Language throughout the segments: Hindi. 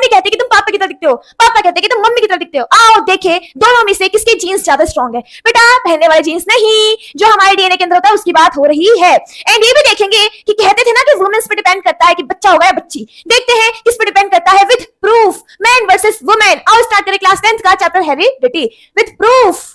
मम्मी कहती है कि तुम पापा की तरह दिखते हो, पापा कहते हैं कि तुम मम्मी की तरह दिखते हो। आओ देखे दोनों में से किसके जीन्स ज्यादा स्ट्रॉन्ग है। बेटा पहनने वाले जीन्स नहीं, जो हमारे डीएनए के अंदर होता है उसकी बात हो रही है। एंड ये भी देखेंगे कि कहते थे ना कि वुमेन्स पे डिपेंड करता है कि बच्चा होगा या बच्ची। देखते हैं किस पे डिपेंड करता है, with proof, man versus women. आओ स्टार्ट करें क्लास 10th का chapter heredity with proof.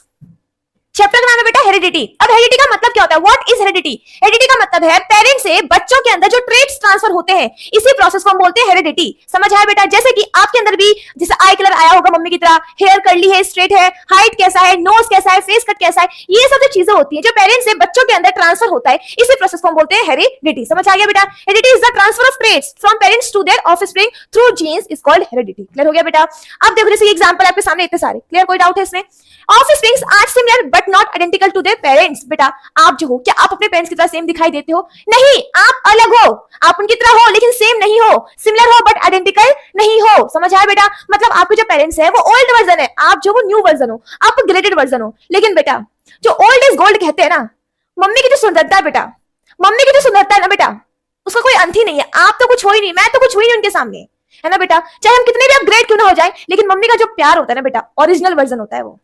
Chapter का नाम है बेटा हेरिडिटी। अब हेरिडिटी का मतलब क्या होता है, व्हाट इज हेरिडिटी? हेरिडिटी का मतलब है पेरेंट्स से बच्चों के अंदर जो ट्रेट्स ट्रांसफर होते हैं, इसी प्रोसेस को हम बोलते हैं हेरिडिटी। समझ आया बेटा? जैसे कि आपके अंदर भी जैसे आई कलर आया होगा मम्मी की तरह, हेयर कर्ली है, स्ट्रेट है, हाइट कैसा है, नोज कैसा है, फेस कट कैसा है, ये सब जो चीजें होती हैं जो पेरेंट्स से बच्चों के अंदर ट्रांसफर होता है, इसी प्रोसेस को हम बोलते हैं हेरिडिटी। समझ आ गया बेटा? Heredity is the transfer of traits from parents to their offspring through genes is called heredity. Clear हो गया बेटा? अब देखो जैसे एग्जांपल आपके सामने इतने सारे, क्लियर? कोई डाउट है इसमें? Offsprings are similar but not identical to their parents. बेटा आप जो हो, क्या आप अपने पेरेंट्स की तरह सेम दिखाई देते हो? नहीं, आप अलग हो, आप उनकी तरह हो लेकिन सेम नहीं हो, सिमिलर हो बट आइडेंटिकल नहीं हो। समझ आया बेटा? मतलब आपके जो पेरेंट्स है वो ओल्ड वर्जन है, आप जो वो न्यू वर्जन हो, आप ग्रेडेड वर्जन हो। लेकिन बेटा जो ओल्ड इज गोल्ड कहते हैं ना, मम्मी की जो सुंदरता है बेटा, मम्मी की जो सुंदरता है ना बेटा, उसका कोई अंत ही नहीं है। आप तो कुछ हो ही नहीं, मैं तो कुछ हुई नहीं उनके सामने, है ना बेटा? चाहे हम कितने भी अपग्रेड क्यों ना हो जाए, लेकिन मम्मी का जो प्यार होता है ना बेटा, ओरिजिनल वर्जन होता है वो।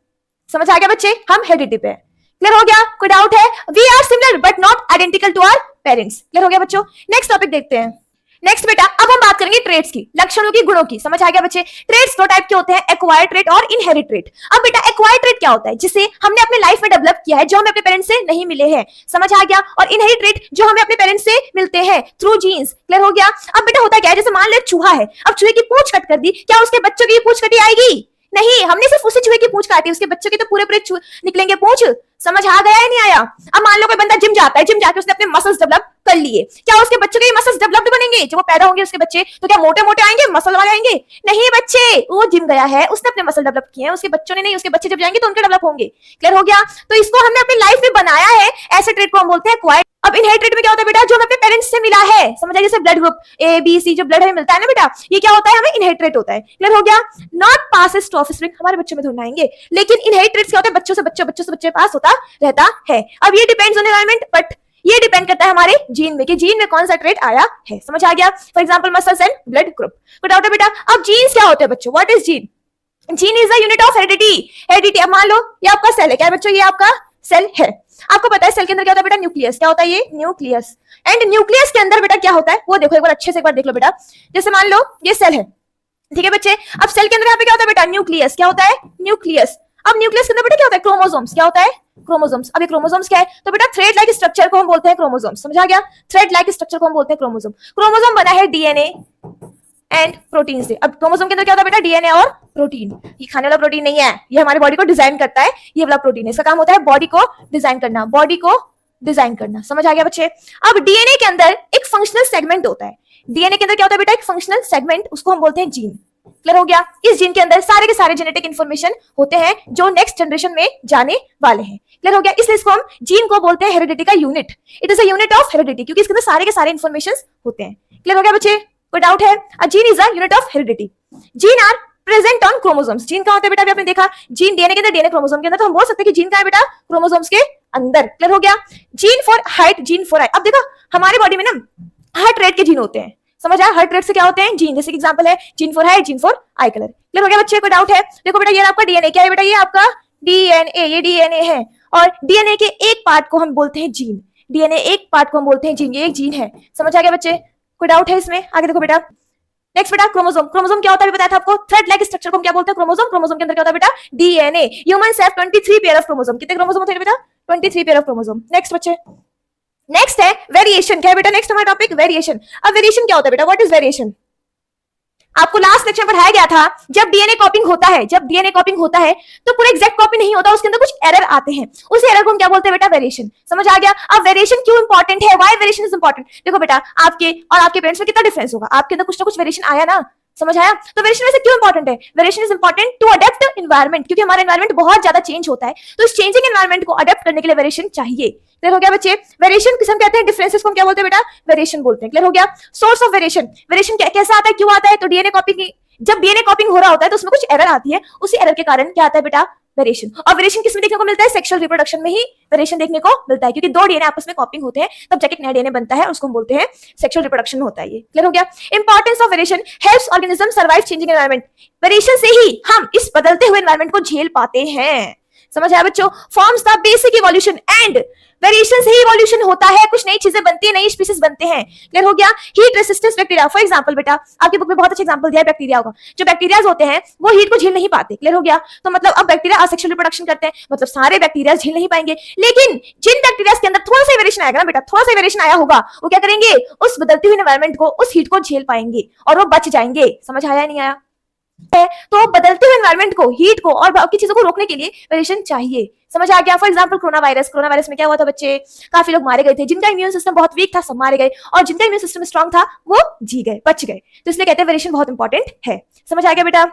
समझ आ गया बच्चे? हम हेरिडिटी पे। क्लियर हो गया? कोई डाउट है? We are similar but not identical to our parents. Clear हो गया बच्चों? नेक्स्ट टॉपिक देखते हैं। नेक्स्ट बेटा अब हम बात करेंगे ट्रेट्स की, लक्षणों की, गुणों की। समझ आ गया बच्चे? ट्रेट्स दो टाइप के होते हैं, एक्वायर्ड ट्रेट और इनहेरिट ट्रेट। अब बेटा एक्वायर्ड ट्रेट क्या होता है? जिसे हमने अपने लाइफ में डेवलप किया है, जो हमें अपने पेरेंट्स से नहीं मिले हैं। समझ आ गया? और इनहेरिट ट्रेट जो हमें अपने पेरेंट्स से मिलते हैं थ्रू जीन्स। क्लियर हो गया? अब बेटा होता क्या है, जैसे मान लो चूहा है, अब चूहे की पूंछ कट कर दी, क्या उसके बच्चों की पूंछ कटी आएगी? नहीं, हमने सिर्फ उसी चूहे की पूंछ काटी, उसके बच्चों के तो पूरे पूरे निकलेंगे पूंछ। समझ आ गया या नहीं आया? अब मान लो कोई बंदा जिम जाता है, जिम जाके उसने अपने मसल्स डेवलप कर लिए, क्या उसके बच्चों के मसल्स डेवलप्ड बनेंगे? जब वो पैदा होंगे उसके बच्चे तो क्या मोटे मोटे आएंगे, मसल वाले आएंगे? नहीं बच्चे, वो जिम गया है, उसने अपने मसल डेवलप किए हैं, उसके बच्चों ने नहीं। उसके बच्चे जब जाएंगे तो उनके डेवलप होंगे। क्लियर हो गया? तो इसको हमने अपनी लाइफ में बनाया है, ऐसे ट्रेट को हम बोलते हैं एक्वायर्ड। अब इनहेरिट ट्रेट में क्या होता है बेटा, जो हमें अपने पेरेंट्स से मिला है। समझ आया? जैसे blood group A B C जो ब्लड हमें मिलता है ना बेटा, ये क्या होता है, हमें इनहेरिट ट्रेट होता है। क्लियर हो गया? नॉट पासेस टू ऑफस्प्रिंग, हमारे बच्चों में थोड़ा आएंगे, लेकिन इनहेरिट ट्रेट्स क्या होता है, बच्चों से बच्चों, बच्चों से बच्चे पास होता रहता है। अब ये डिपेंड्स ऑन एनवायरनमेंट, बट ये डिपेंड करता है हमारे जीन में कि जीन में कौन सा ट्रेट आया है। समझ आ गया? For example muscles and blood group. कोई डाउट है बेटा? अब जीन्स क्या होते हैं बच्चों? What is gene? Gene is the unit of heredity. Heredity, अब मान लो ये आपका सेल है, क्या है बच्चों? ये आपका सेल है। आपको पता है सेल के अंदर क्या होता है बेटा? न्यूक्लियस। क्या होता है ये? न्यूक्लियस। एंड न्यूक्लियस के अंदर बेटा क्या होता है वो देखो एक बार अच्छे से, एक बार देख लो बेटा। जैसे मान लो ये सेल है, ठीक है बच्चे? अब सेल के अंदर यहाँ पे क्या होता है बेटा? न्यूक्लियस। क्या होता है? न्यूक्लियस। अब न्यूक्लियस के अंदर बेटा क्या होता है? क्रोमोसोम्स। क्या होता है? क्रोमोसोम्स। अब ये क्रोमोसोम्स क्या है? तो बेटा थ्रेड लाइक स्ट्रक्चर को हम बोलते हैं क्रोमोसोम्स। समझ आ गया? थ्रेड लाइक स्ट्रक्चर को हम बोलते हैं क्रोमोसोम। क्रोमोसोम बना है डीएनए एंड प्रोटीन से। अब क्रोमोसोम के अंदर क्या होता है बेटा? डीएनए और प्रोटीन। ये खाने वाला प्रोटीन नहीं है, ये हमारी बॉडी को डिजाइन करता है, ये वाला प्रोटीन है। इसका काम होता है बॉडी को डिजाइन करना, बॉडी को डिजाइन करना। समझ आ गया बच्चे? अब डीएनए के अंदर एक फंक्शनल सेगमेंट होता है। डीएनए के अंदर क्या होता है बेटा? एक फंक्शनल सेगमेंट, उसको हम बोलते हैं जीन। क्लियर हो गया? इस जीन के अंदर सारे के सारे जेनेटिक इंफॉर्मेशन होते हैं जो नेक्स्ट जनरेशन में जाने वाले हैं। क्लियर हो गया? इसलिए इसको हम जीन को बोलते हैं हेरिडिटी का unit. It is a unit of heredity, क्योंकि इसके अंदर सारे के सारे इंफॉर्मेशन होते हैं। क्लियर हो गया बच्चे? कोई डाउट है? A gene is a unit of heredity. Gene are present on chromosomes. Gene कहां होता है बेटा? अभी आपने देखा जीन डीएनए के अंदर, डीएनए क्रोमोसोम के अंदर, तो हम बोल सकते हैं कि जीन कहां है बेटा? क्रोमोसोम्स के अंदर। क्लियर हो गया? Gene for height, gene for I. अब देखो हमारे बॉडी में ना हर ट्रेट के जीन होते हैं। समझ आया? हर ट्रेट से क्या होते हैं? जीन। जैसे एग्जांपल है gene for height, gene for I colour. Clear हो गया बच्चे? कोई डाउट है? देखो बेटा ये आपका डीएनए। क्या है बेटा? ये आपका डीएनए, ये डीएनए है, और डीएनए के एक पार्ट को हम बोलते हैं जीन। डीएनए एक पार्ट को हम बोलते हैं जीन, ये एक जीन है। समझ आ गया बच्चे? कोई डाउट है इसमें? आगे देखो बेटा। नेक्स्ट बेटा क्रोमोसोम। क्रोमोसोम क्या होता है? बताया था आपको, थ्रेड लाइक स्ट्रक्चर को हम क्या बोलते हैं? क्रोमोसोम। क्रोमोसोम के अंदर क्या होता है बेटा? DNA. Humans have 23 pair of chromosome. कितने क्रोमोसोम होते हैं बेटा? 23 पेयर ऑफ क्रोमोसोम। नेक्स्ट बच्चे, नेक्स्ट है वेरिएशन। क्या है बेटा? नेक्स्ट हमारा टॉपिक वेरिएशन। अब वेरिएशन क्या होता है बेटा? What is variation? आपको लास्ट लेक्चर पढ़ाया गया था, जब डीएनए कॉपिंग होता है, जब डीएनए कॉपिंग होता है तो पूरा एग्जैक्ट कॉपी नहीं होता, उसके अंदर कुछ एरर आते हैं, उस एरर को हम क्या बोलते हैं बेटा? वेरिएशन। समझ आ गया? अब वेरिएशन क्यों इंपॉर्टेंट है? Why variation is important? देखो बेटा आपके और आपके पेरेंट्स में कितना डिफरेंस होगा, आपके अंदर कुछ ना कुछ वेरिएशन आया ना। समझ आया? तो वेरिएशन वैसे क्यों इंपॉर्टेंट है? Variation is important to adapt environment, क्योंकि हमारा एनवायरनमेंट बहुत ज्यादा चेंज होता है, तो इस चेंजिंग एनवायरनमेंट को अडेप्ट करने के लिए वेरिएशन चाहिए। क्लियर हो गया बच्चे? वेरिएशन किसे हम कहते हैं? डिफरेंसेस को हम क्या बोलते हैं बेटा? वेरिएशन बोलते हैं। क्लियर हो गया? Source of variation. वेरिएशन कैसा आता है, क्यों आता है? तो डीएनए कॉपिंग, जब डीएनए कॉपिंग हो रहा होता है तो उसमें कुछ एरर आती है, उसी एरर के कारण क्या आता है बेटा? वेरिएशन। और वेरिएशन किस में देखने को मिलता है? सेक्सुअल रिप्रोडक्शन में ही वेरिएशन देखने को मिलता है, क्योंकि दो डीएनए आपस में कॉपिंग होते हैं तब जाके एक नया डीएनए बनता है, उसको हम बोलते हैं सेक्सुअल रिप्रोडक्शन होता है। ये क्लियर हो गया? Importance of variation helps organism survive changing environment. Variation से ही हम इस बदलते हुए एनवायरनमेंट को झेल पाते हैं। समझ आया बच्चों? Forms the basic evolution and variation से ही इवोल्यूशन होता है, कुछ नई चीजें बनती है, नई स्पीसीज बनते हैं। क्लियर हो गया? Heat resistance bacteria for example, बेटा आपकी बुक में बहुत अच्छा एग्जांपल दिया है बैक्टीरिया का। जो बैक्टीरियाज होते हैं वो हीट को झेल नहीं पाते। क्लियर हो गया? तो मतलब अब बैक्टीरिया असेक्सुअल रिप्रोडक्शन करते हैं, मतलब सारे बैक्टीरिया झेल नहीं पाएंगे, लेकिन जिन बैक्टीरिया के अंदर थोड़ा सा वेरिएशन आएगा ना बेटा, थोड़ा सा वेरिएशन आया होगा, वो क्या करेंगे? उस बदलती हुई एनवायरनमेंट को, उस हीट को झेल पाएंगे और वो बच जाएंगे। समझ आया नहीं आया? तो बदलते हुए एनवायरनमेंट को, हीट को और बाकी चीजों को रोकने के लिए वेरिएशन चाहिए। समझ आ गया? फॉर एग्जांपल कोरोना वायरस में क्या हुआ था बच्चे? काफी लोग मारे गए थे, जिनका इम्यून सिस्टम बहुत वीक था सब मारे गए, और जिनका इम्यून सिस्टम स्ट्रांग था वो जी गए, बच गए। तो इसलिए कहते हैं वेरिएशन बहुत इंपॉर्टेंट है। समझ आ गया बेटा?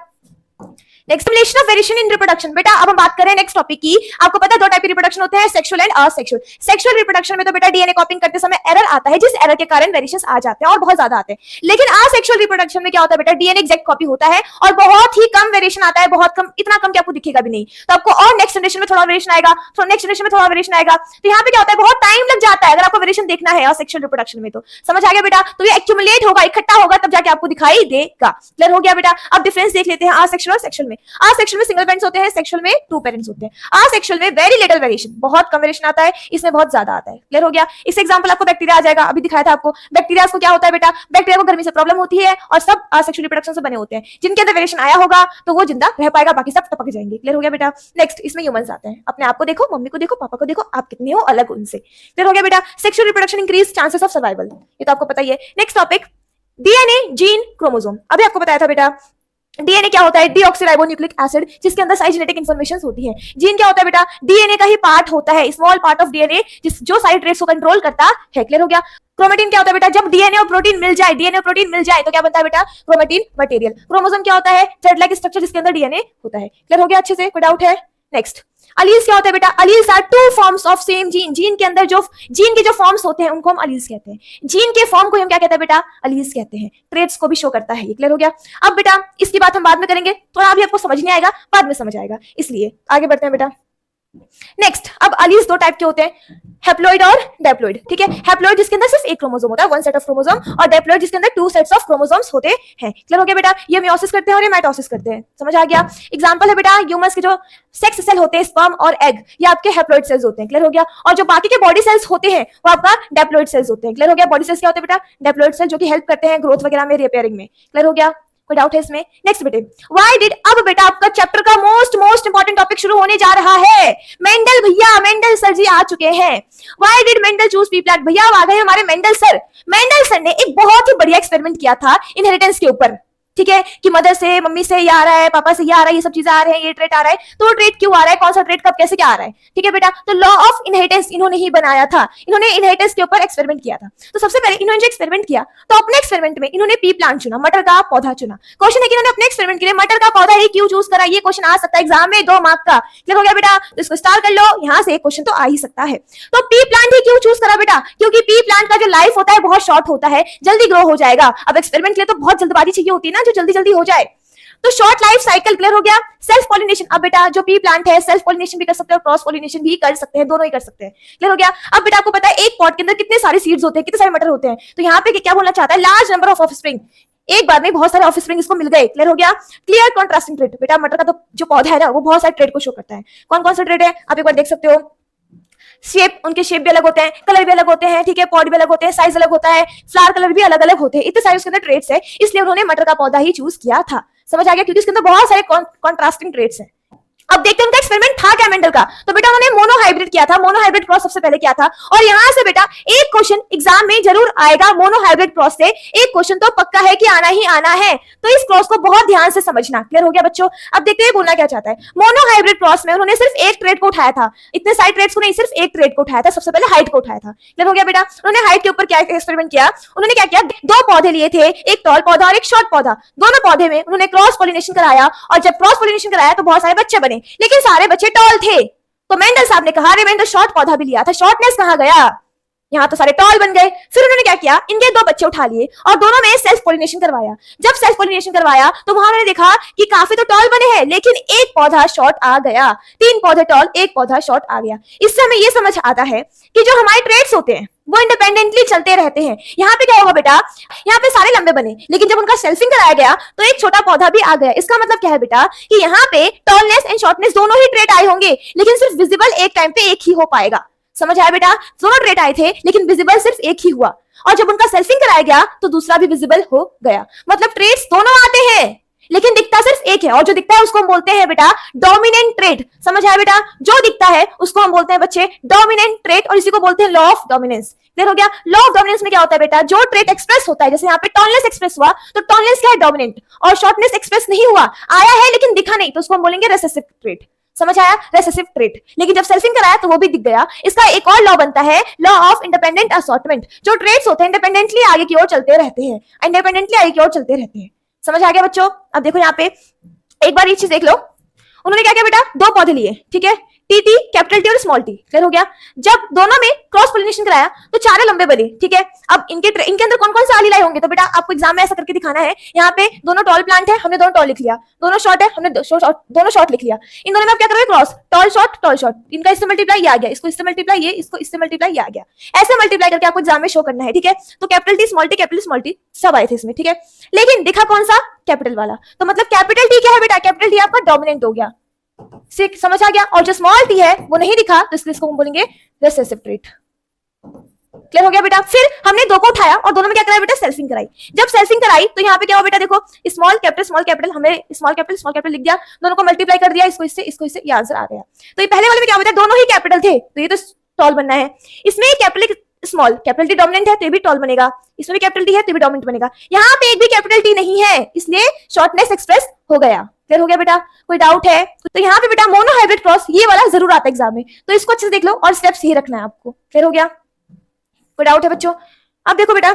Next relation of variation in reproduction. बेटा अब हम बात करें नेक्स्ट टॉपिक की। आपको पता है दो टाइप की रिप्रोडक्शन होते हैं, sexual and asexual. Sexual reproduction में तो बेटा डीएनए कॉपिंग करते समय एरर आता है, जिस एरर के कारण वेरिएशंस आ जाते हैं और बहुत ज्यादा आते हैं। लेकिन असेक्सुअल रिप्रोडक्शन में क्या होता है बेटा? डीएनए एग्जैक्ट कॉपी होता है और बहुत ही कम वेरिएशन आता है, बहुत कम, इतना कम कि आपको दिखेगा भी नहीं। तो आपको और नेक्स्ट जनरेशन में थोड़ा वेरिएशन आएगा, तो नेक्स्ट जनरेशन में थोड़ा वेरिएशन आएगा। तो यहाँ पे क्या होता है? बहुत टाइम लग जाता है अगर आपको वेरिएशन देखना है असेक्सुअल रिप्रोडक्शन में। तो समझ आ गया बेटा? तो ये एक्यूमुलेट होगा, इकट्ठा होगा, तब जाके आपको दिखाई देगा। क्लियर हो गया बेटा? अब डिफरेंस देख लेते हैं असेक्सुअल और सेक्सुअल में। असेक्सुअल में सिंगल पेरेंट्स होते हैं, सेक्सुअल में टू पेरेंट्स होते हैं। असेक्सुअल में वेरी लिटिल वेरिएशन, बहुत कम वेरिएशन आता है, इसमें बहुत ज्यादा आता है। क्लियर हो गया? इस एग्जांपल आपको बैक्टीरिया आ जाएगा, अभी दिखाया था आपको। बैक्टीरिया को क्या होता है बेटा? बैक्टीरिया को गर्मी से प्रॉब्लम होती है और सब असेक्सुअल रिप्रोडक्शन से बने होते हैं। जिनके अंदर वेरिएशन आया होगा तो वो जिंदा रह पाएगा, बाकी सब टपक जाएंगे। क्लियर हो गया बेटा? नेक्स्ट इसमें ह्यूमंस आते हैं। अपने आप को देखो, मम्मी को देखो, पापा को देखो, आप कितने हो अलग उनसे। क्लियर हो गया बेटा? Sexual reproduction increase chances of survival, ये तो आपको पता ही है। Next topic DNA, gene, chromosome. अभी आपको बताया था बेटा डीएनए क्या होता है? डीऑक्सीराइबोन्यूक्लिक एसिड, जिसके अंदर सारी जेनेटिक इन्फॉर्मेशन होती है। जीन क्या होता है बेटा? डीएनए का ही पार्ट होता है, स्मॉल पार्ट ऑफ डीएनए जो सारी ट्रेट्स को कंट्रोल करता है। क्लियर हो गया? क्रोमेटिन क्या होता है बेटा? जब डीएनए और प्रोटीन मिल जाए, डीएनए और प्रोटीन मिल जाए तो क्या बनता है बेटा? Chromatin material. क्रोमोसोम क्या होता है? थ्रेड लाइक स्ट्रक्चर जिसके अंदर डीएनए होता है। क्लियर हो गया अच्छे से? कोई डाउट है? नेक्स्ट अलील्स क्या होता है बेटा? Alleles are two forms of same gene. Gene के अंदर जो जीन के जो फॉर्म्स होते हैं उनको हम अलील्स कहते हैं। जीन के फॉर्म को हम क्या कहते हैं बेटा? अलील्स कहते हैं। ट्रेट्स को भी शो करता है। क्लियर हो गया? अब बेटा इसकी बात हम बाद में करेंगे, थोड़ा अभी आपको समझ नहीं आएगा, बाद में समझ आएगा, इसलिए आगे बढ़ते हैं बेटा। नेक्स्ट अब अलील्स दो टाइप के होते हैं, हैप्लॉइड और डैप्लॉइड। ठीक है? हैप्लॉइड जिसके अंदर सिर्फ एक क्रोमोसोम होता है, वन सेट ऑफ क्रोमोसोम, और डैप्लॉइड जिसके अंदर टू सेट्स ऑफ क्रोमोसोम्स होते हैं। क्लियर हो गया बेटा? ये मियोसिस करते हैं और ये माइटोसिस करते हैं। समझ आ गया? एग्जांपल है बेटा ह्यूमंस के जो सेक्स सेल होते हैं, स्पर्म और एग, ये आपके हैप्लॉइड सेल्स होते हैं। क्लियर हो गया? और जो बाकी के बॉडी सेल्स होते हैं वो आपका डैप्लॉइड सेल्स होते हैं। क्लियर हो गया? बॉडी सेल्स क्या होते हैं बेटा? डैप्लॉइड सेल, जो कि हेल्प करते हैं ग्रोथ वगैरह में, रिपेयरिंग में। क्लियर हो गया? कोई डाउट है इसमें? नेक्स्ट बेटे व्हाई डिड, अब बेटा आपका चैप्टर का मोस्ट इंपॉर्टेंट टॉपिक शुरू होने जा रहा है। मेंडल भैया, मेंडल सर जी आ चुके हैं। Why did Mendel choose P plant? भैया आ गए हमारे मेंडल सर। मेंडल सर ने एक बहुत ही बढ़िया एक्सपेरिमेंट किया था इनहेरिटेंस के ऊपर। ठीक है? कि मदर से, मम्मी से ये आ रहा है, पापा से ये आ रहा है, ये सब चीजें आ रहे हैं, ये ट्रेट आ रहा है, तो वो ट्रेट क्यों आ रहा है, कौन सा ट्रेट कब कैसे क्या आ रहा है। ठीक है बेटा? तो लॉ ऑफ इनहेरिटेंस इन्होंने ही बनाया था। इन्होंने इनहेरिटेंस के ऊपर एक्सपेरिमेंट किया था। तो सबसे पहले इन्होंने जो एक्सपेरिमेंट किया, तो अपने एक्सपेरिमेंट में इन्होंने पी प्लांट चुना, मटर का पौधा चुना। क्वेश्चन है कि इन्होंने अपने एक्सपेरिमेंट के लिए मटर का पौधा ही क्यों चूज करा, ये क्वेश्चन आ सकता है एग्जाम में 2 मार्क का। क्लियर हो गया बेटा? तो इसको स्टार कर लो, यहाँ से एक क्वेश्चन तो आ ही सकता है। तो पी प्लांट ही क्यों चूज करा बेटा? क्योंकि पी प्लांट का जो लाइफ होता है बहुत शॉर्ट होता है, जल्दी ग्रो हो जाएगा। अब एक्सपेरिमेंट के लिए तो बहुत जल्दबाजी चाहिए होती है ना, जो जल्दी जल्दी हो जाए, तो शॉर्ट लाइफ साइकिल। क्लियर हो गया? सेल्फ पॉलिनेशन, अब बेटा जो पी प्लांट है सेल्फ पॉलिनेशन भी कर सकते हैं, क्रॉस पॉलिनेशन भी कर सकते हैं, दोनों ही कर सकते हैं। क्लियर हो गया? अब बेटा आपको पता है एक पॉट के अंदर कितने सारे सीड्स होते हैं, कितने सारे मटर होते हैं, तो यहाँ पे क्या बोलना चाहता है? लार्ज नंबर ऑफ ऑफस्प्रिंग, एक बार में बहुत सारे ऑफस्प्रिंग इसको मिल गए। क्लियर हो गया? क्लियर कॉन्ट्रास्टिंग ट्रेट, बेटा मटर का तो जो पौधा है ना वो बहुत सारे ट्रेट को शो करता है। कौन कौन सा ट्रेट है आप एक बार देख सकते हो। शेप, उनके शेप भी अलग होते हैं, कलर भी अलग होते हैं। ठीक है? पॉट भी अलग होते हैं, साइज अलग होता है, फ्लावर कलर भी अलग अलग होते हैं, इतने सारे उसके अंदर ट्रेट्स है, इसलिए उन्होंने मटर का पौधा ही चूज किया था। समझ आ गया? क्योंकि इसके अंदर बहुत सारे कॉन्ट्रास्टिंग ट्रेट्स हैं। अब देखते हैं उनका एक्सपेरिमेंट था क्या मेंडल का। तो बेटा उन्होंने मोनोहाइब्रिड किया था, मोनोहाइब्रिड क्रॉस सबसे पहले किया था। और यहाँ से बेटा एक क्वेश्चन एग्जाम में जरूर आएगा, मोनोहाइब्रिड क्रॉस से एक क्वेश्चन तो पक्का है कि आना ही आना है, तो इस क्रॉस को बहुत ध्यान से समझना। क्लियर हो गया बच्चों? अब देखते हैं बोलना क्या चाहता है। मोनोहाइब्रिड क्रॉस में उन्होंने सिर्फ एक ट्रेट को उठाया था, इतने सारे ट्रेट्स को नहीं, सिर्फ एक ट्रेट को उठाया था, सबसे पहले हाइट को उठाया था। क्लियर हो गया बेटा? उन्होंने हाइट के ऊपर क्या एक्सपेरिमेंट किया, उन्होंने क्या किया, 2 पौधे लिए थे, एक टॉल पौधा और एक शॉर्ट पौधा। दोनों पौधे में उन्होंने क्रॉस पॉलिनेशन कराया, और जब क्रॉस पॉलिनेशन कराया तो बहुत सारे बच्चे बने, लेकिन सारे बच्चे टॉल थे। तो मेंडल साहब ने कहा, अरे मैंने तो शॉर्ट पौधा भी लिया था, शॉर्टनेस कहां गया? यहाँ तो सारे टॉल बन गए। फिर उन्होंने क्या किया, इनके 2 बच्चे उठा लिए और दोनों में सेल्फ पोलिनेशन करवाया। जब सेल्फ पोलिनेशन करवाया तो वहां उन्होंने देखा कि काफी तो टॉल बने हैं, लेकिन एक पौधा शॉर्ट आ गया। 3 पौधे टॉल, एक पौधा शॉर्ट आ गया। इससे हमें ये समझ आता है कि जो हमारे ट्रेड्स होते हैं वो इंडिपेंडेंटली चलते रहते हैं। यहाँ पे क्या होगा बेटा, यहाँ पे सारे लंबे बने, लेकिन जब उनका सेल्फिंग कराया गया तो एक छोटा पौधा भी आ गया। इसका मतलब क्या है बेटा कि यहाँ पे टॉलनेस एंड शॉर्टनेस दोनों ही ट्रेड आए होंगे, लेकिन सिर्फ विजिबल एक टाइम पे एक ही हो पाएगा। समझ आया बेटा, दोनों ट्रेड आए थे लेकिन विजिबल सिर्फ एक ही हुआ, और जब उनका सेल्फिंग कराया गया तो दूसरा भी विजिबल हो गया। मतलब ट्रेड्स दोनों आते हैं लेकिन दिखता सिर्फ एक है, और जो दिखता है उसको हम बोलते हैं बेटा डोमिनेंट ट्रेट। समझ आया बेटा, जो दिखता है उसको हम बोलते हैं बच्चे डोमिनेंट ट्रेट, और इसी को बोलते हैं लॉ ऑफ डोमिनेंस। क्लियर हो गया। लॉ ऑफ डोमिनेंस में क्या होता है बेटा, जो ट्रेट एक्सप्रेस होता है, जैसे यहाँ पे टॉलनेस एक्सप्रेस हुआ तो टॉलनेस क्या है, डोमिनेंट, और शॉर्टनेस एक्सप्रेस नहीं हुआ, आया है लेकिन दिखा नहीं, तो उसको हम बोलेंगे रेसेसिव ट्रेट। समझ आया, रेसेसिव ट्रेट। लेकिन जब सेल्फिंग कराया तो वो भी दिख गया। इसका एक और लॉ बनता है लॉ ऑफ इंडिपेंडेंट असॉर्टमेंट। जो ट्रेड्स होते हैं इंडिपेंडेंटली आगे की ओर चलते रहते हैं, इंडिपेंडेंटली आगे की ओर चलते रहते हैं। समझ आ गया बच्चों। अब देखो यहाँ पे एक बार ये चीज देख लो, उन्होंने क्या किया बेटा, 2 पौधे लिए, ठीक है, टी कैपिटल टी और स्मॉल टी। क्लियर हो गया। जब दोनों में क्रॉस पोलिनेशन कराया तो 4 लंबे बने, ठीक है। अब इनके अंदर कौन कौन से आली लाए होंगे, तो बेटा आपको एग्जाम में ऐसा करके दिखाना है। यहाँ पे दोनों टॉल प्लांट है, हमने दोनों टॉल लिख लिया, दोनों शॉर्ट है, हमने दोनों शॉर्ट लिख लिया। इन दोनों में आप क्या करोगे, क्रॉस, टॉल शॉर्ट, इनका इससे मल्टीप्लाई ये आ गया, इसको इससे मल्टीप्लाई ये, इसको इससे मल्टीप्लाई ये आ गया। ऐसे मल्टीप्लाई करके आपको एग्जाम में शो करना है, ठीक है। तो कैपिटल टी स्मॉल टी सब आए थे इसमें, ठीक है, लेकिन दिखा कौन सा, कैपिटल वाला। तो मतलब कैपिटल टी क्या है बेटा, कैपिटल टी आपका डोमिनेंट हो गया। समझ आ गया। और जो स्मॉल टी है वो नहीं दिखा, तो इसलिए इसको हम बोलेंगे रेसेसिव ट्रेट। क्लियर हो गया बेटा। फिर हमने 2 को उठाया और दोनों में क्या कराया बेटा, सेल्फिंग कराई। जब सेल्फिंग कराई तो यहाँ पे क्या हुआ बेटा, देखो स्मॉल कैपिटल, हमने स्मॉल कैपिटल लिख दिया, दोनों को मल्टीप्लाई कर दिया, इसको इससे ये आंसर आ गया। तो ये पहले वाले में क्या होता है, दोनों ही कैपिटल थे तो ये तो टॉल बनना है। इसमें capital small, capital T dominant है तो ये भी टॉल बनेगा, इसमें भी कैपिटल टी है तो ये भी डोमिनेंट बनेगा। यहाँ पे एक भी कैपिटल टी नहीं है, इसलिए शॉर्टनेस एक्सप्रेस हो गया। क्लियर हो गया बेटा। कोई डाउट है तो यहाँ पे बेटा मोनो हाइब्रिड क्रॉस ये वाला जरूर आता है एग्जाम में, तो इसको अच्छे से देख लो और स्टेप्स ही रखना है आपको। क्लियर हो गया। कोई डाउट है बच्चों। अब देखो बेटा,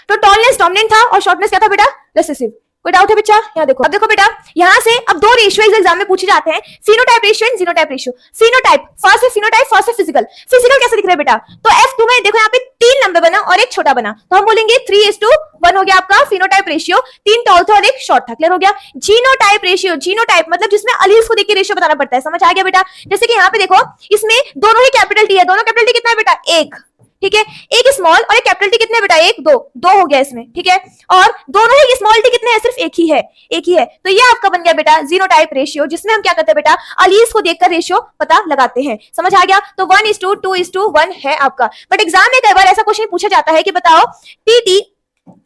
तो टॉलनेस डोमिनेंट था और शॉर्टनेस क्या था बेटा, रेसेसिव। कोई डाउट है बच्चा, यहाँ देखो। अब देखो बेटा, यहाँ से अब 2 रेशियो इस एग्जाम में पूछे जाते हैं, phenotype ratio and genotype ratio. Phenotype, first है फिनोटाइप, फर्स्ट है फिजिकल। फिजिकल कैसे दिख रहा है बेटा, तो F2 में देखो यहाँ पे 3 लंबे बना और एक छोटा बना, तो हम बोलेंगे 3:1 हो गया आपका फिनोटाइप रेशियो। 3 टॉल थे और एक शॉर्ट था। क्लियर हो गया। जीनोटाइप रेशियो, जीनोटाइप मतलब जिसमें अलील्स को देख के रेशियो बताना पड़ता है। समझ आ गया बेटा। जैसे कि यहाँ पे देखो, इसमें दोनों ही कैपिटल टी है, दोनों कैपिटल टी कितना है बेटा, 1, ठीक है। एक स्मॉल और एक कैपिटल टी कितने बेटा, 1 2 हो गया इसमें, ठीक है। और दोनों ही स्मॉल टी कितने हैं, सिर्फ एक ही है। तो ये आपका बन गया बेटा जीनोटाइप रेशियो, जिसमें हम क्या करते हैं बेटा, अलील्स को देखकर रेशियो पता लगाते हैं। समझ आ गया। तो 1:2:1 है आपका। बट एग्जाम में कई बार ऐसा क्वेश्चन पूछा जाता है कि बताओ टी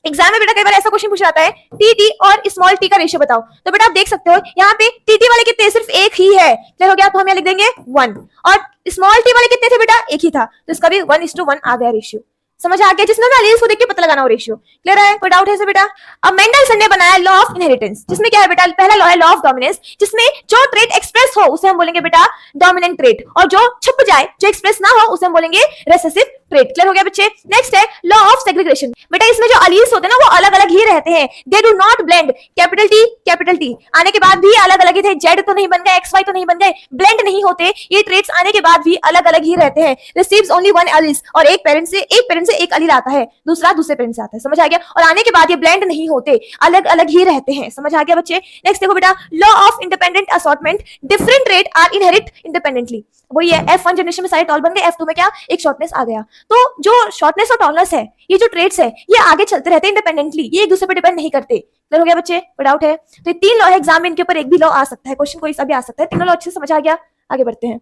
एग्जाम में बेटा कई बार ऐसा क्वेश्चन पूछा जाता है टी और स्मॉल टी का रेशियो बताओ, तो बेटा आप देख सकते हो यहाँ पे टी वाले कितने, सिर्फ एक ही है। क्लियर हो गया। तो हम यहाँ लिख देंगे 1, और स्मॉल टी वाले कितने थे बेटा, एक ही था, तो इसका भी 1:1 आ गया रेशियो। समझ आ गया, जिसमें हमें अलील्स को देख के पता लगाना हो रेशियो। क्लियर है। कोई डाउट है बेटा। अब मेंडलसन ने बनाया लॉ ऑफ इनहेरिटेंस, जिसमें क्या है बेटा, पहला लॉ है लॉ ऑफ डोमिनेंस, जिसमें जो ट्रेट एक्सप्रेस हो उसे हम बोलेंगे बेटा डोमिनेंट ट्रेट, और जो छुप जाए, जो एक्सप्रेस ना हो, उसे हम बोलेंगे रेसेसिव ट्रेट। क्लियर हो गया बच्चे। नेक्स्ट है लॉ ऑफ सेग्रीगेशन। बेटा इसमें जो अलील्स होते हैं ना वो अलग अलग ही रहते हैं, they do not blend. Capital T आने के बाद भी अलग अलग ही थे, जेड तो नहीं बन गए, XY तो नहीं बन गए, ब्लेंड नहीं होते। ये ट्रेट्स आने के बाद भी अलग अलग ही रहते हैं। रिसीव्स ओनली 1 अलील्स, और एक पेरेंट से एक अलील आता है, दूसरा दूसरे पेरेंट से आता है। समझ आ गया। और आने के बाद ये ब्लेंड नहीं होते, अलग अलग ही रहते हैं। समझ आ गया बच्चे। नेक्स्ट देखो बेटा, law of independent assortment, different trait are inherit independently. वही है, F1 जनरेशन में सारे टॉल बन गए, F2 में क्या, एक शॉर्टनेस आ गया। तो जो शॉर्टनेस और टॉलनेस है, ये जो ट्रेट्स है, ये आगे चलते रहते हैं इंडिपेंडेंटली, ये एक दूसरे पर डिपेंड नहीं करते। क्लियर हो गया बच्चे। डाउट है तो ये 3 लॉ है, एग्जाम में इनके ऊपर एक भी लॉ आ सकता है, क्वेश्चन कोई सा भी आ सकता है। 3 लॉ अच्छे से समझ आ गया। आगे बढ़ते हैं।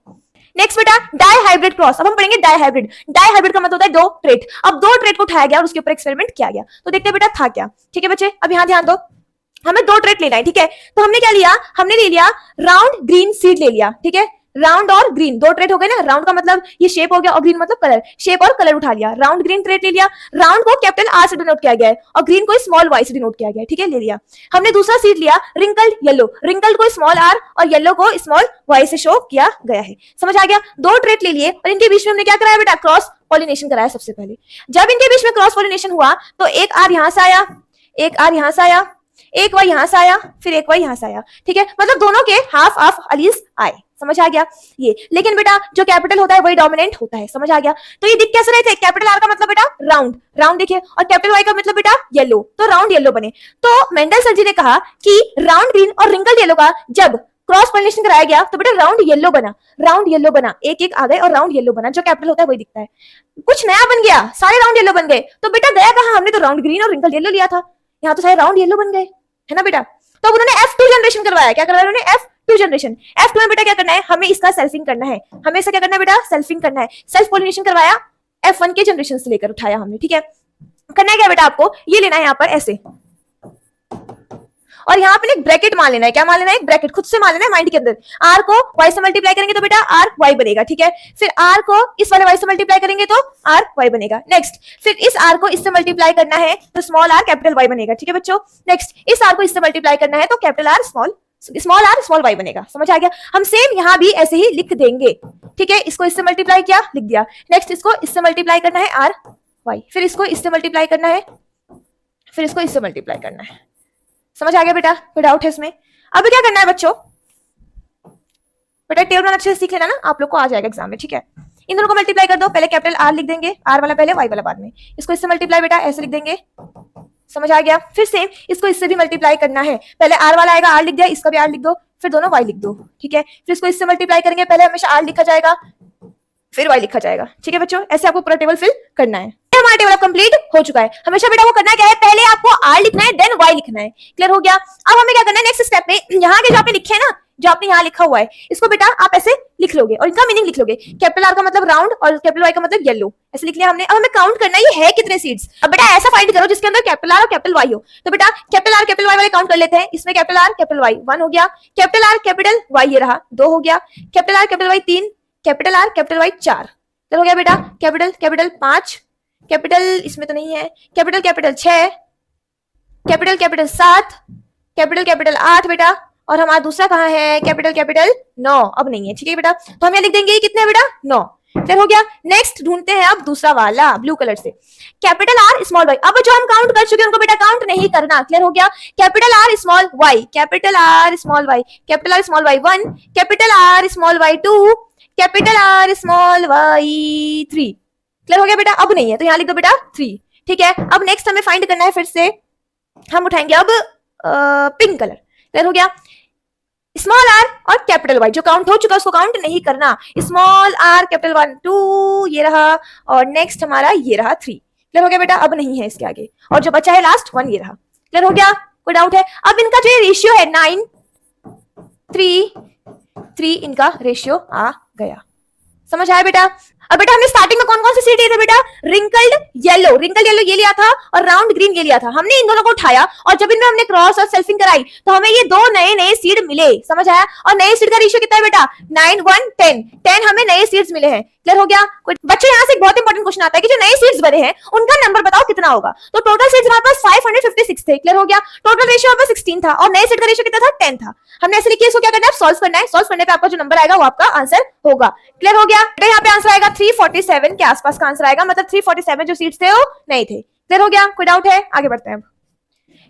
नेक्स्ट बेटा डाई हाइब्रिड क्रॉस। अब हम पढ़ेंगे डाई हाइब्रिड। डाई हाइब्रिड का मतलब होता है 2 ट्रेट। अब 2 ट्रेट को उठाया गया और उसके ऊपर एक्सपेरिमेंट किया गया, तो देखते हैं बेटा था क्या। ठीक है बच्चे, अब यहाँ ध्यान दो, हमें 2 ट्रेट लेना है, ठीक है। तो हमने क्या लिया, हमने ले लिया राउंड ग्रीन सीड ले लिया, ठीक है। राउंड और ग्रीन 2 ट्रेट हो गए ना, राउंड का मतलब ये शेप हो गया और ग्रीन मतलब कलर, शेप और कलर उठा लिया। राउंड ग्रीन ट्रेट ले लिया, राउंड को कैपिटल R से डिनोट किया गया है और ग्रीन को स्मॉल y से डिनोट किया गया है, ठीक है, ले लिया। हमने दूसरा सीड लिया रिंकल्ड येलो, रिंकल्ड को स्मॉल r और येलो को स्मॉल y से शो किया गया है। समझ आ गया। 2 ट्रेट ले लिए और इनके बीच में हमने क्या कराया बेटा, क्रॉस पॉलिनेशन कराया सबसे पहले। जब इनके बीच में क्रॉस पॉलिनेशन हुआ तो एक R यहां से आया, एक R यहां से आया, एक Y यहां से आया, फिर एक Y यहां से आया, ठीक है। मतलब दोनों के हाफ ऑफ अलील्स आए। समझ आ गया ये। लेकिन बेटा जो कैपिटल होता है वही डोमिनेंट होता है, समझ आ गया। तो ये दिख कैसे रहे थे, कैपिटल आर का मतलब बेटा राउंड, राउंड देखिए, और कैपिटल वाई का मतलब बेटा येलो, तो राउंड येलो बने। तो मेंडल सर जी ने कहा कि राउंड ग्रीन और रिंकल येलो का जब क्रॉस पोलिनेशन कराया गया तो बेटा राउंड येलो बना, राउंड येलो बना, एक एक आ गए और राउंड येलो बना, जो कैपिटल होता है वही दिखता है। कुछ नया बन गया, सारे राउंड येलो बन गए, तो बेटा गया कहां, हमने तो राउंड ग्रीन और रिंकल येलो लिया था, यहाँ तो सारे राउंड येलो बन गए, है ना बेटा। तो उन्होंने F2 जनरेशन करवाया, क्या करवाया उन्होंने, F2 जनरेशन। F2 में बेटा क्या करना है, हमें इसका सेल्फिंग करना है, हमें इसका क्या करना है बेटा, सेल्फिंग करना है। सेल्फ पोलिनेशन करवाया, F1 के जनरेशन से लेकर उठाया हमने, ठीक है। करना है क्या बेटा, आपको ये लेना है यहाँ पर ऐसे, और यहाँ पे एक ब्रैकेट मान लेना है, क्या मान लेना है, एक ब्रैकेट खुद से मान लेना है माइंड के अंदर। r को y से मल्टीप्लाई करेंगे तो बेटा r y बनेगा, ठीक है। फिर r को इस वाले y से मल्टीप्लाई करेंगे तो r y बनेगा। नेक्स्ट फिर इस r को इससे मल्टीप्लाई करना है तो स्मॉल r कैपिटल y बनेगा, ठीक है बच्चों। नेक्स्ट इस r को इससे मल्टीप्लाई करना है तो capital R small r small y बनेगा, समझ आ गया। हम सेम यहाँ भी ऐसे ही लिख देंगे, ठीक है। इसको इससे मल्टीप्लाई किया, लिख दिया। नेक्स्ट इसको इससे मल्टीप्लाई करना है r y, फिर इसको इससे मल्टीप्लाई करना है, फिर इसको इससे मल्टीप्लाई करना है, समझ आ गया बेटा, कोई डाउट है इसमें। अब क्या करना है बच्चों, बेटा टेबल बनाना अच्छे से सीख लेना ना, आप लोग को आ जाएगा एग्जाम में, ठीक है। इन दोनों को मल्टीप्लाई कर दो, पहले कैपिटल R लिख देंगे, R वाला पहले y वाला बाद में, इसको इससे मल्टीप्लाई बेटा ऐसे लिख देंगे, समझ आ गया। फिर सेम इसको इससे भी मल्टीप्लाई करना है, पहले R वाला आएगा, R लिख दिया, इसका भी R लिख दो, फिर दोनों y लिख दो, ठीक है। फिर इसको इससे मल्टीप्लाई करेंगे, पहले हमेशा R लिखा जाएगा फिर y लिखा जाएगा, ठीक है बच्चों। ऐसे आपको पूरा टेबल फिल करना है। हमारा टेबल अब कंप्लीट हो चुका है। हमेशा बेटा वो करना क्या है, पहले आपको r लिखना है देन y लिखना है, क्लियर हो गया। अब हमें क्या करना है नेक्स्ट स्टेप में, यहाँ के जो आपने लिखे है ना, जो आपने यहाँ लिखा हुआ है, इसको बेटा आप ऐसे लिख लोगे और इनका मीनिंग लिख लोगे। कैपिटल R का मतलब राउंड और कैपिटल Y का मतलब येलो, ऐसे लिख लिया हमने। अब हमें काउंट करना है ये है कितने सीड्स। अब बेटा ऐसा फाइंड करो जिसके अंदर कैपिटल R और कैपिटल Y हो। तो बेटा कैपिटल R कैपिटल Y वाले काउंट कर लेते हैं। इसमें कैपिटल R कैपिटल Y 1 हो गया, कैपिटल R कैपिटल Y ये रहा 2 हो गया, capital R capital Y 3, capital R capital Y 4 हो गया बेटा, कैपिटल कैपिटल 5, कैपिटल इसमें तो नहीं है, capital capital 6, capital capital 7, capital capital 8 बेटा, और हमारा दूसरा कहाँ है, कैपिटल कैपिटल 9 अब नहीं है, ठीक है बेटा। तो हम यहाँ लिख देंगे कितने है बेटा 9, क्लियर हो गया। नेक्स्ट ढूंढते हैं अब दूसरा वाला ब्लू कलर से, कैपिटल R स्मॉल y। अब जो हम काउंट कर चुके हैं उनको बेटा काउंट नहीं करना, क्लियर हो गया। Capital R small y, capital R small y, capital R small y 1, capital R small y 2, capital R small y 3, clear हो गया बेटा। अब नहीं है तो यहाँ लिख दो बेटा 3, ठीक है। अब नेक्स्ट हमें फाइंड करना है, फिर से हम उठाएंगे अब पिंक कलर, क्लियर हो गया। स्मॉल r और कैपिटल Y जो काउंट हो चुका उसको काउंट नहीं करना, स्मॉल r कैपिटल 1 2 ये रहा, और नेक्स्ट हमारा ये रहा 3, क्लियर हो गया बेटा। अब नहीं है इसके आगे, और जो बचा है लास्ट 1 ये रहा, क्लियर हो गया, कोई डाउट है। अब इनका जो रेशियो है 9 3 इनका रेशियो आ गया, समझ आया बेटा। अब बेटा हमने स्टार्टिंग में कौन कौन से सीड लिए थे बेटा, रिंकल्ड येलो ये लिया था और राउंड ग्रीन ये लिया था। हमने इन दोनों को उठाया और जब इनमें हमने क्रॉस और सेल्फिंग कराई तो हमें ये दो नए सीड मिले, समझ आया। और नए सीड का रेशियो कितना है बेटा 9 1 10 हमें नए सीड्स मिले हैं, क्लियर हो गया। बच्चों यहाँ से एक बहुत इंपॉर्टेंट क्वेश्चन आता है कि जो नए सीड्स बने हैं उनका नंबर बताओ कितना होगा। तो टोटल सीड्स हमारे पास 556 थे, क्लियर हो गया। टोटल रेशियो हमारे पास 16 था और नए सीड का रेशियो कितना था 10 था। हमने ऐसे लिखिए, इसको क्या करना है सॉल्व करना है। सॉल्व करने पे आपका जो नंबर आएगा वो आपका आंसर होगा, क्लियर हो गया। तो यहाँ पे आंसर आएगा 347 के आसपास का आंसर आएगा, मतलब 347 जो सीड्स थे वो नहीं थे, क्लियर हो गया। कोई डाउट है, आगे बढ़ते हैं।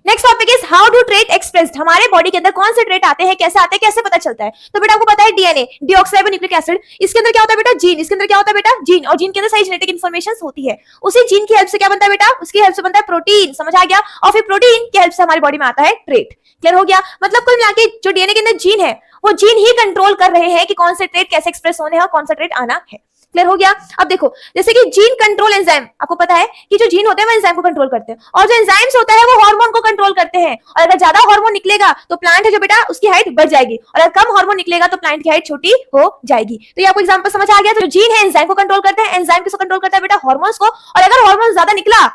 Next topic is how do trait expressed. हमारे बॉडी के अंदर कौन से ट्रेट आते हैं, कैसे आते हैं, कैसे पता चलता है। तो बेटा आपको पता है डीएनए डीऑक्सीराइबोन्यूक्लिक एसिड, इसके अंदर क्या होता है बेटा जीन, इसके अंदर क्या होता है बेटा जीन, और जीन के अंदर सारी जेनेटिक इन्फॉर्मेशन होती है। उसी जीन की हेल्प से क्या बनता है बेटा, उसकी हेल्प से बनता है प्रोटीन, समझ आ गया। और फिर प्रोटीन की हेल्प से हमारी बॉडी में आता है ट्रेट, क्लियर हो गया। मतलब कुल मिला के जो डीएनए के अंदर जीन है वो जीन ही कंट्रोल कर रहे हैं कि कौन से ट्रेट कैसे एक्सप्रेस होने हैं और कौन सा ट्रेट आना है, क्लियर हो गया। अब देखो जैसे कि जीन कंट्रोल एंजाइम, आपको पता है कि जो जीन होते हैं वो एंजाइम को कंट्रोल करते हैं, और जो एंजाइम्स होता है वो हार्मोन को कंट्रोल करते हैं। और अगर ज्यादा हार्मोन निकलेगा तो प्लांट है जो बेटा उसकी हाइट बढ़ जाएगी, और अगर कम हार्मोन निकलेगा तो प्लांट की हाइट छोटी हो जाएगी। तो ये आपको एग्जांपल समझ आ गया। तो जो जीन है एंजाइम को कंट्रोल करते हैं, एंजाइम किसको कंट्रोल करता है बेटा हार्मोन्स को। और अगर हार्मोन ज्यादा निकला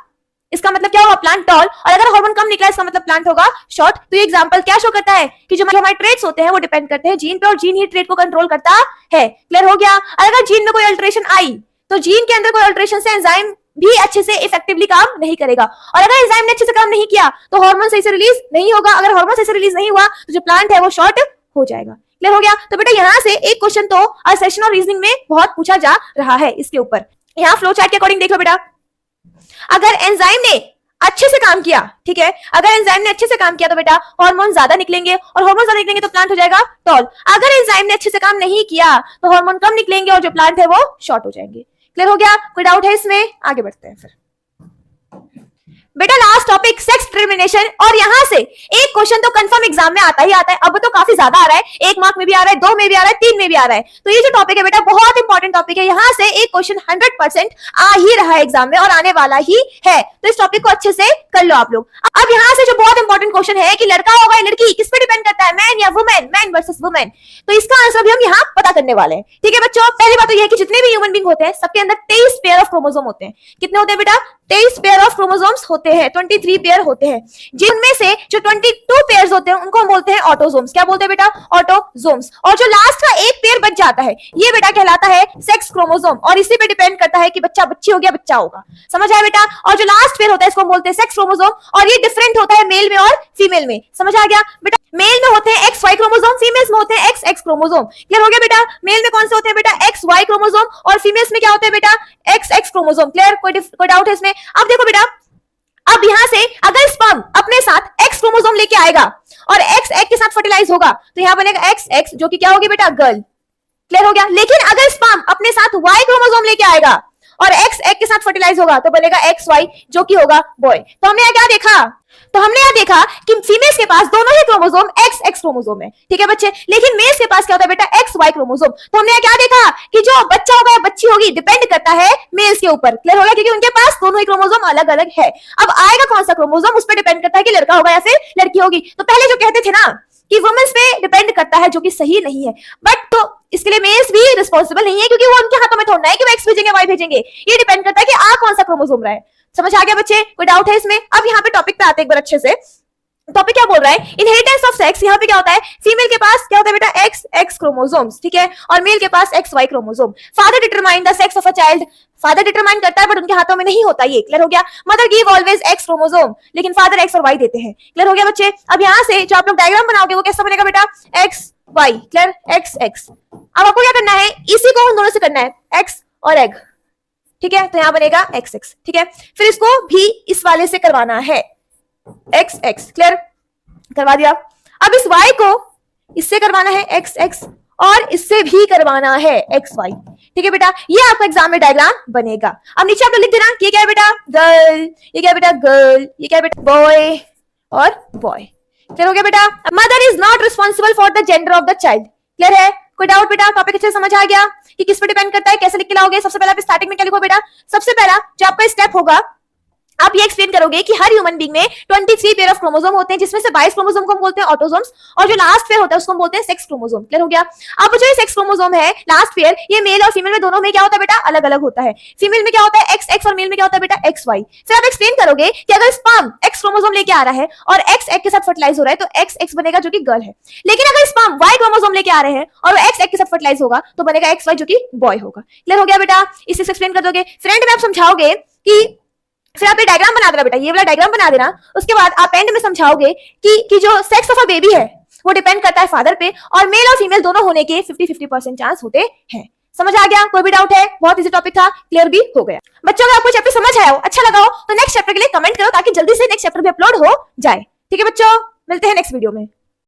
इसका मतलब क्या होगा प्लांट टॉल, और अगर हार्मोन कम निकला इसका मतलब प्लांट होगा शॉर्ट। तो ये एग्जांपल क्या शो करता है कि जो हमारे ट्रेट्स होते हैं वो डिपेंड करते हैं जीन पे, और जीन ही ट्रेट को कंट्रोल करता है, क्लियर हो गया। अगर जीन में कोई अल्टरेशन आई तो जीन के अंदर कोई अल्टरेशन से एंजाइम भी अच्छे से इफेक्टिवली काम नहीं करेगा, और अगर एंजाइम ने अच्छे से काम नहीं किया तो हार्मोन सही से रिलीज नहीं होगा। अगर हार्मोन सही से रिलीज नहीं हुआ तो जो प्लांट है वो शॉर्ट हो जाएगा, क्लियर हो गया। तो बेटा यहाँ से एक क्वेश्चन तो सेशन और रीजनिंग में बहुत पूछा जा रहा है इसके ऊपर। यहाँ फ्लो चार्ट के अकॉर्डिंग देख लो बेटा, अगर एंजाइम ने अच्छे से काम किया, ठीक है, अगर एंजाइम ने अच्छे से काम किया तो बेटा हार्मोन ज्यादा निकलेंगे, और हार्मोन ज्यादा निकलेंगे तो प्लांट हो जाएगा टॉल। अगर एंजाइम ने अच्छे से काम नहीं किया तो हार्मोन कम निकलेंगे और जो प्लांट है वो शॉर्ट हो जाएंगे। क्लियर हो गया? कोई डाउट है इसमें? आगे बढ़ते हैं फिर। बेटा लास्ट टॉपिक सेक्स डिटरमिनेशन, और यहां से एक क्वेश्चन तो कंफर्म एग्जाम में आता ही आता है, अब तो काफी ज्यादा आ रहा है, 1 मार्क में भी आ रहा है, 2 में भी आ रहा है, 3 में भी आ रहा है। तो ये जो टॉपिक है बेटा बहुत इंपॉर्टेंट टॉपिक है, यहां से एक क्वेश्चन 100% आ ही रहा है एग्जाम में और आने वाला ही है, तो इस टॉपिक को अच्छे से कर लो आप लोग। अब यहां से जो बहुत इंपॉर्टेंट क्वेश्चन है कि लड़का होगा या लड़की, किस पे डिपेंड करता है, मैन या वुमेन, मैन वर्सेस वुमेन, तो इसका आंसर भी हम यहाँ पता करने वाले हैं। ठीक है बच्चों, पहली बात तो यह है कि जितने भी ह्यूमन बीइंग होते हैं सबके अंदर 23 पेयर ऑफ क्रोमोसोम होते हैं। कितने होते हैं बेटा? 23 पेयर ऑफ क्रोमोसोम्स होते हैं, 23 पेयर होते हैं, जिनमें से जो 22 पेयर्स होते हैं उनको हम बोलते हैं ऑटोसोम्स। क्या बोलते हैं बेटा? ऑटोसोम्स। और जो लास्ट का एक पेयर बच जाता है ये बेटा कहलाता है सेक्स क्रोमोसोम, और इसी पे डिपेंड करता है कि बच्चा बच्ची हो गया बच्चा होगा। समझ आया बेटा? और जो लास्ट पेयर होता है इसको हम बोलते हैं सेक्स क्रोमोसोम, और ये डिफरेंट होता है मेल में और फीमेल में। समझ आ गया बेटा? मेल में होते हैं XY क्रोमोसोम, फीमेल्स में होते हैं XX क्रोमोसोम। क्लियर हो गया बेटा? मेल में कौन से होते हैं बेटा? XY क्रोमोसोम, और फीमेल्स में क्या होते हैं बेटा? XX chromosome. क्लियर? कोई डाउट है इसमें? अब देखो बेटा, अब यहां से अगर स्पर्म अपने साथ X क्रोमोसोम लेके आएगा और X एग के साथ फर्टिलाइज होगा तो यहां बनेगा XX, जो कि क्या होगी बेटा? गर्ल। क्लियर हो गया? लेकिन अगर स्पर्म अपने साथ Y क्रोमोसोम लेके आएगा और X एग के साथ फर्टिलाइज होगा तो बनेगा XY, जो कि होगा बॉय। तो हमने यहाँ क्या देखा? तो हमने यहाँ देखा कि फीमेल्स के पास दोनों ही क्रोमोसोम XX क्रोमोसोम है, ठीक है बच्चे, लेकिन मेल्स के पास क्या होता है बेटा? XY chromosome. तो हमने यहाँ क्या देखा कि जो बच्चा होगा या बच्ची होगी डिपेंड करता है मेल्स के ऊपर। क्लियर हो गया? क्योंकि उनके पास दोनों ही क्रोमोसोम अलग अलग है। अब आएगा कौन सा क्रोमोसोम उस पर डिपेंड करता है कि लड़का होगा या फिर लड़की होगी। तो पहले जो कहते थे ना कि वुमेन्स पे डिपेंड करता है, जो कि सही नहीं है, बट तो इसके लिए मेल्स भी रिस्पॉन्सिबल नहीं है, क्योंकि वो उनके हाथों में थोड़ा है कि वो X भेजेंगे Y भेजेंगे, ये डिपेंड करता है कि आ कौन सा क्रोमोसोम रहा है। समझ आ गया बच्चे? कोई डाउट है इसमें? अब यहाँ पे टॉपिक पे आते हैं एक बार अच्छे से। टॉपिक क्या बोल रहा है? Inheritance of sex. यहाँ पे क्या होता है? फीमेल के पास क्या होता है बेटा? XX क्रोमोसोम्स, ठीक है, और मेल के पास XY chromosome. Father determine the sex of a child, father determine करता है बट उनके हाथों में नहीं होता ये। क्लियर हो गया? Mother give always X chromosome, लेकिन फादर X और Y देते हैं। क्लियर हो गया बच्चे? अब यहाँ से जो आप लोग डायग्राम बनाओगे वो कैसा बनेगा बेटा? XY, clear, XX। अब आपको क्या करना है? इसी को उन दोनों से करना है, X और एग, ठीक है, तो यहाँ बनेगा XX, ठीक है, फिर इसको भी इस वाले से करवाना है XX। क्लियर? करवा दिया। अब इस Y को इससे करवाना है XX, और इससे भी करवाना है XY, ठीक है बेटा, ये आपका एग्जाम में डायग्राम बनेगा। अब नीचे आप लोग लिख देना, ये क्या है बेटा? गर्ल, ये क्या है बेटा? गर्ल, ये क्या है बेटा? बॉय और बॉय। क्लियर हो गया बेटा? Mother is not responsible for the gender of the child. Clear है? कोई डाउट बेटा? टॉपिक अच्छे से समझ आ गया कि किस पे डिपेंड करता है, कैसे लिख के लाओगे? सबसे पहले आप स्टार्टिंग में क्या लिखो बेटा? सबसे पहला जो आपका स्टेप होगा, आप ये एक्सप्लेन करोगे कि हर ह्यूमन बीइंग में 23 पेयर ऑफ क्रोमोसोम होते हैं, जिसमें से 22 क्रोमोसोम को हम बोलते हैं ऑटोसोम्स, और जो लास्ट पेयर होता है उसको हम बोलते हैं सेक्स क्रोमोसोम। क्लियर हो गया? अब जो ये सेक्स क्रोमोसोम है लास्ट पेयर, ये मेल और फीमेल में दोनों में क्या होता है बेटा? अलग अलग होता है। फीमेल में क्या होता है? XX, और मेल में क्या होता है बेटा? XY। फिर आप एक्सप्लेन करोगे कि अगर स्पर्म X क्रोमोसोम लेके आ रहा है और X एग के साथ फर्टिलाइज हो रहा है तो XX बनेगा, जो कि गर्ल है, लेकिन अगर स्पर्म Y क्रोमोसोम लेके आ रहे हैं और X एग के साथ फर्टिलाइज होगा तो बनेगा XY, जो कि बॉय होगा। क्लियर हो गया बेटा? इसे एक्सप्लेन कर दोगे। फ्रेंड में आप समझाओगे कि फिर आप ये डायग्राम बना देना बेटा, ये वाला डायग्राम बना देना। उसके बाद आप एंड में समझाओगे कि जो सेक्स ऑफ अ बेबी है वो डिपेंड करता है फादर पे, और मेल और फीमेल दोनों होने के 50-50% चांस होते हैं। समझ आ गया? कोई भी डाउट है? बहुत इजी टॉपिक था, क्लियर भी हो गया। बच्चों अगर आपको चैप्टर समझ आया हो, अच्छा लगा हो, तो नेक्स्ट चैप्टर के लिए कमेंट करो ताकि जल्दी से नेक्स्ट चैप्टर भी अपलोड हो जाए। ठीक है बच्चों, मिलते हैं नेक्स्ट वीडियो में।